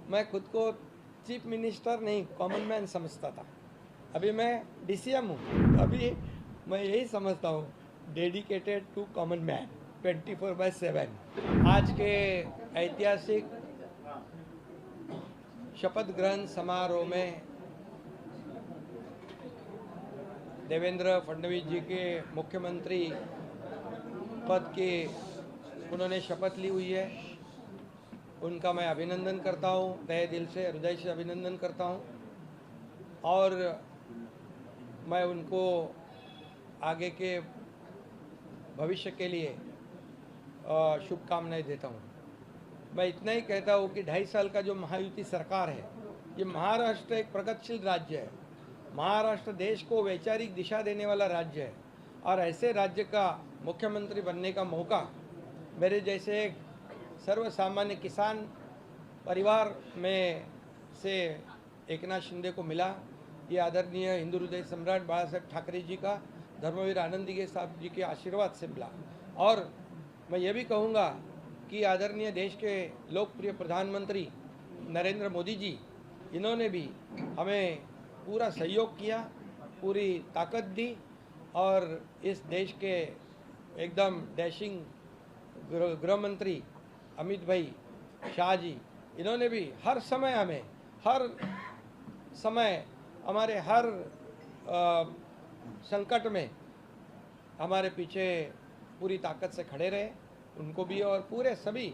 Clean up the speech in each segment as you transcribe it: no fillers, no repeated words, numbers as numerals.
मैं खुद को चीफ मिनिस्टर नहीं कॉमन मैन समझता था। अभी मैं डीसीएम हूँ। अभी मैं यही समझता हूँ, डेडिकेटेड टू कॉमन मैन 24/7। आज के ऐतिहासिक शपथ ग्रहण समारोह में देवेंद्र फडणवीस जी के मुख्यमंत्री पद की उन्होंने शपथ ली हुई है। उनका मैं अभिनंदन करता हूँ, तहे दिल से, हृदय से अभिनंदन करता हूँ और मैं उनको आगे के भविष्य के लिए शुभकामनाएं देता हूँ। मैं इतना ही कहता हूँ कि 2.5 साल का जो महायुति सरकार है, ये महाराष्ट्र एक प्रगतिशील राज्य है। महाराष्ट्र देश को वैचारिक दिशा देने वाला राज्य है और ऐसे राज्य का मुख्यमंत्री बनने का मौका मेरे जैसे एक सर्वसामान्य किसान परिवार में से एकनाथ शिंदे को मिला। ये आदरणीय हिंदू हृदय सम्राट बाला साहेब ठाकरे जी का, धर्मवीर आनंदीगे साहब जी के आशीर्वाद से मिला। और मैं ये भी कहूँगा कि आदरणीय देश के लोकप्रिय प्रधानमंत्री नरेंद्र मोदी जी, इन्होंने भी हमें पूरा सहयोग किया, पूरी ताकत दी और इस देश के एकदम डैशिंग गृह मंत्री अमित भाई शाह जी, इन्होंने भी हर समय हमारे हर संकट में हमारे पीछे पूरी ताकत से खड़े रहे। उनको भी और पूरे सभी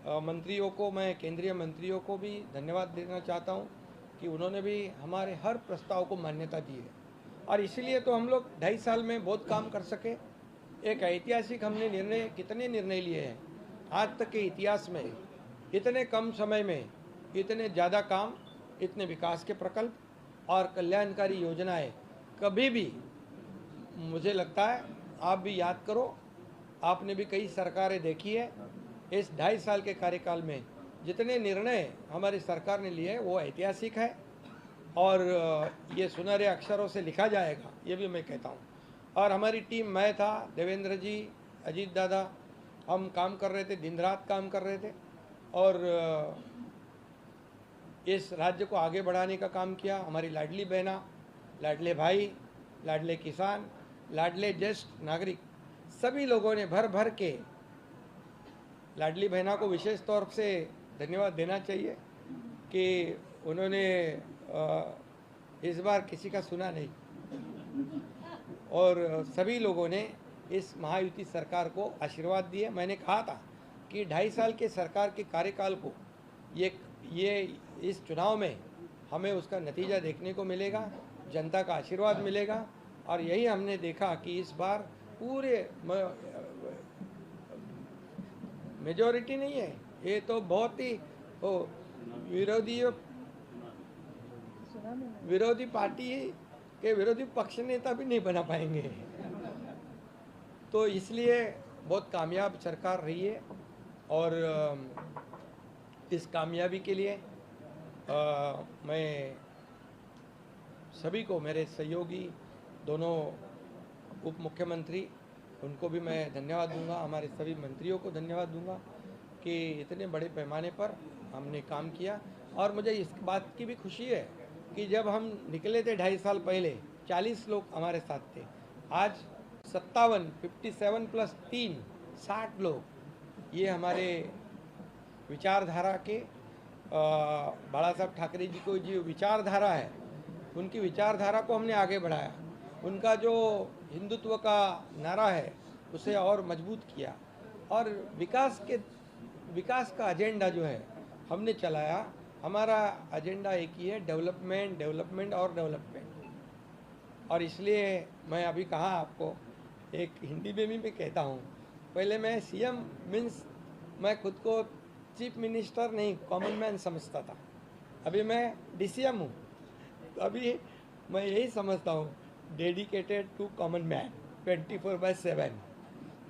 मंत्रियों को, मैं केंद्रीय मंत्रियों को भी धन्यवाद देना चाहता हूं कि उन्होंने भी हमारे हर प्रस्ताव को मान्यता दी है और इसीलिए तो हम लोग 2.5 साल में बहुत काम कर सके। एक ऐतिहासिक हमने कितने निर्णय लिए हैं आज तक के इतिहास में। इतने कम समय में इतने ज़्यादा काम, इतने विकास के प्रकल्प और कल्याणकारी योजनाएं कभी भी, मुझे लगता है आप भी याद करो, आपने भी कई सरकारें देखी है, इस 2.5 साल के कार्यकाल में जितने निर्णय हमारी सरकार ने लिए वो ऐतिहासिक है और ये सुनहरे अक्षरों से लिखा जाएगा, ये भी मैं कहता हूँ। और हमारी टीम, मैं था, देवेंद्र जी, अजीत दादा, हम काम कर रहे थे, दिन रात काम कर रहे थे और इस राज्य को आगे बढ़ाने का काम किया। हमारी लाडली बहना, लाडले भाई, लाडले किसान, लाडले ज्येष्ठ नागरिक, सभी लोगों ने भर भर के, लाडली बहना को विशेष तौर से धन्यवाद देना चाहिए कि उन्होंने इस बार किसी का सुना नहीं और सभी लोगों ने इस महायुति सरकार को आशीर्वाद दिए। मैंने कहा था कि 2.5 साल के सरकार के कार्यकाल को ये इस चुनाव में हमें उसका नतीजा देखने को मिलेगा, जनता का आशीर्वाद मिलेगा और यही हमने देखा कि इस बार पूरे मेजॉरिटी नहीं है, ये तो बहुत ही विरोधी पार्टी के विरोधी पक्ष नेता भी नहीं बना पाएंगे। तो इसलिए बहुत कामयाब सरकार रही है और इस कामयाबी के लिए मैं सभी को, मेरे सहयोगी दोनों उप मुख्यमंत्री, उनको भी मैं धन्यवाद दूंगा, हमारे सभी मंत्रियों को धन्यवाद दूंगा कि इतने बड़े पैमाने पर हमने काम किया। और मुझे इस बात की भी खुशी है कि जब हम निकले थे 2.5 साल पहले 40 लोग हमारे साथ थे, आज 57 प्लस 3 60 लोग, ये हमारे विचारधारा के बाला साहब ठाकरे जी को जो विचारधारा है, उनकी विचारधारा को हमने आगे बढ़ाया। उनका जो हिंदुत्व का नारा है उसे और मजबूत किया और विकास का एजेंडा जो है हमने चलाया। हमारा एजेंडा एक ही है, डेवलपमेंट, डेवलपमेंट और डेवलपमेंट। और इसलिए मैं अभी कहा आपको, एक हिंदी में भी मैं कहता हूँ, पहले मैं सीएम मीन्स मैं खुद को चीफ मिनिस्टर नहीं कॉमन मैन समझता था। अभी मैं डीसीएम हूँ। अभी मैं यही समझता हूँ, डेडिकेटेड टू कॉमन मैन 24/7।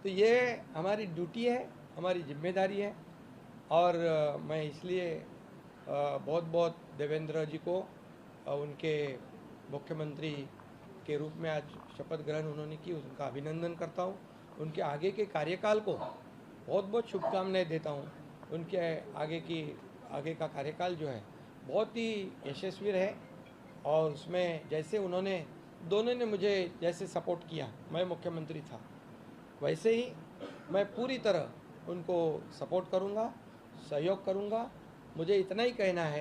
तो ये हमारी ड्यूटी है, हमारी जिम्मेदारी है और मैं इसलिए बहुत बहुत देवेंद्र जी को उनके मुख्यमंत्री के रूप में आज शपथ ग्रहण उन्होंने की, उनका अभिनंदन करता हूँ। उनके आगे के कार्यकाल को बहुत बहुत शुभकामनाएं देता हूँ। उनके आगे की आगे का कार्यकाल जो है बहुत ही यशस्वी रहे और उसमें जैसे उन्होंने दोनों ने मुझे जैसे सपोर्ट किया, मैं मुख्यमंत्री था, वैसे ही मैं पूरी तरह उनको सपोर्ट करूंगा, सहयोग करूंगा। मुझे इतना ही कहना है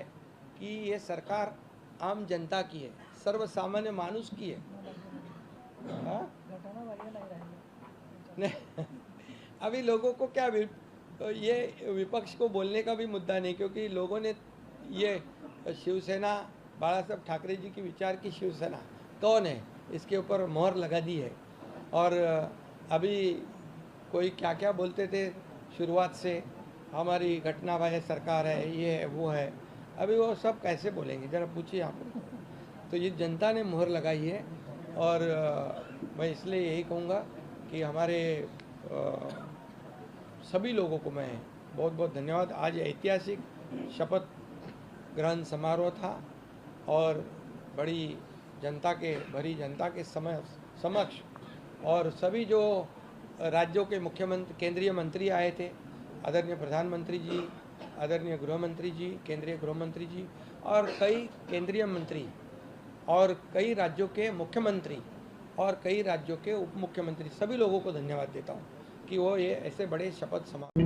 कि ये सरकार आम जनता की है, सर्वसामान्य मानुष की है। हाँ? नहीं, अभी लोगों को क्या ये विपक्ष को बोलने का भी मुद्दा नहीं, क्योंकि लोगों ने ये शिवसेना, बाला साहब ठाकरे जी की विचार की शिवसेना कौन है इसके ऊपर मोहर लगा दी है। और अभी कोई क्या क्या बोलते थे शुरुआत से, हमारी घटना वाले सरकार है, ये है वो है, अभी वो सब कैसे बोलेंगे ज़रा पूछिए आप। तो ये जनता ने मोहर लगाई है और मैं इसलिए यही कहूँगा कि हमारे सभी लोगों को मैं बहुत बहुत धन्यवाद। आज ऐतिहासिक शपथ ग्रहण समारोह था और बड़ी भरी जनता के समक्ष और सभी जो राज्यों के मुख्यमंत्री, केंद्रीय मंत्री आए थे, आदरणीय प्रधानमंत्री जी, आदरणीय गृह मंत्री जी, केंद्रीय गृह मंत्री जी और कई केंद्रीय मंत्री और कई राज्यों के मुख्यमंत्री और कई राज्यों के उप मुख्यमंत्री, सभी लोगों को धन्यवाद देता हूँ कि वो ये ऐसे बड़े शपथ समारोह